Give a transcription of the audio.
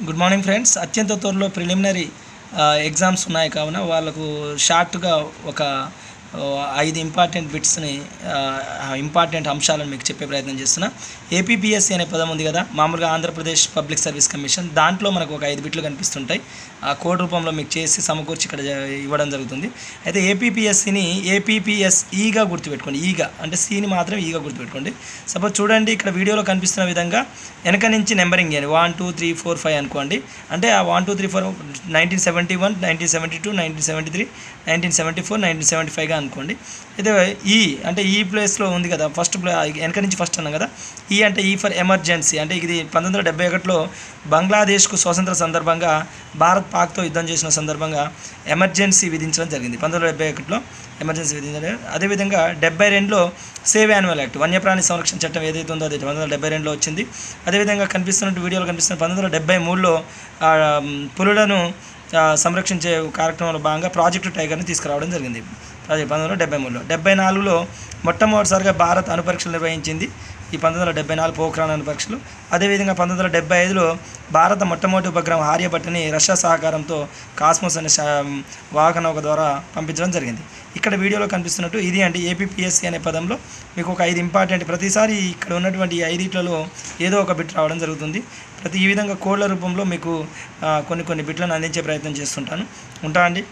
Good morning friends. అత్యంత త్వరలో preliminary exams ఉన్నాయి కావున వాళ్ళకు షార్ట్గా ఒక 5 ఇంపార్టెంట్ బిట్స్ని ఇంపార్టెంట్ అంశాలను మీకు చెప్పే ప్రయత్నం చేస్తున్నా. ఏపీపీఎస్సీ అనే పదం ఉంది కదా, మామూలుగా ఆంధ్రప్రదేశ్ పబ్లిక్ సర్వీస్ కమిషన్. దాంట్లో మనకు ఒక 5 బిట్లు కనిపిస్తుంటాయి. ఆ కోడ్ రూపంలో మీకు చేసి సమకూర్చి ఇక్కడ ఇవ్వడం జరుగుతుంది. అయితే ఏపీపీఎస్సీని ఏపీపీఎస్ఈగా గుర్తుపెట్టుకోండి. ఈగా అంటే సిని మాత్రం ఈగా గుర్తుపెట్టుకోండి. సపోజ్ చూడండి, ఇక్కడ వీడియోలో కనిపిస్తున్న విధంగా వెనక నుంచి నెంబరింగ్ చేయండి. 1 2 3 4 5 అనుకోండి. అంటే ఆ 1 2 3 4 1971, 1972, 1973, 1974, 1975గా అనుకోండి. అయితే ఈ అంటే ఈ ప్లేస్లో ఉంది కదా, ఫస్ట్ వెనక నుంచి ఫస్ట్ అన్నాం కదా. ఈ అంటే ఈ ఫర్ ఎమర్జెన్సీ, అంటే ఇది 1971లో బంగ్లాదేశ్కు స్వాతంత్ర సందర్భంగా భారత్ పాక్తో యుద్ధం చేసిన సందర్భంగా ఎమర్జెన్సీ విధించడం జరిగింది. 1971లో ఎమర్జెన్సీ విధించడం. అదేవిధంగా 72లో సేవ్ యాన్యువల్ యాక్ట్, వన్యప్రాణి సంరక్షణ చట్టం ఏదైతే ఉందో అది 1972లో వచ్చింది. అదేవిధంగా కనిపిస్తున్నట్టు వీడియోలో కనిపిస్తున్న 1973లో పులులను సంరక్షించే కార్యక్రమంలో భాగంగా ప్రాజెక్టు టైగర్ని తీసుకురావడం జరిగింది. 1973లో. 74లో మొట్టమొదటిసారిగా భారత్ అణుపరీక్షలు నిర్వహించింది. ఈ 1974 పోఖ్రాన్ అణుపరీక్షలు. అదేవిధంగా 1975లో భారత మొట్టమొదటి ఉపగ్రహం ఆర్యభట్టని రష్యా సహకారంతో కాస్మోస్ అనే వాహక నౌక ద్వారా పంపించడం జరిగింది. ఇక్కడ వీడియోలో కనిపిస్తున్నట్టు ఇది అంటే ఏపీపీఎస్సీ అనే పదంలో మీకు ఒక 5 ఇంపార్టెంట్, ప్రతిసారి ఇక్కడ ఉన్నటువంటి ఈ 5 ఏదో ఒక బిట్ రావడం జరుగుతుంది. ఈ విధంగా కోడ్ల రూపంలో మీకు కొన్ని బిట్లను అందించే ప్రయత్నం చేస్తుంటాను. ఉంటా అండి.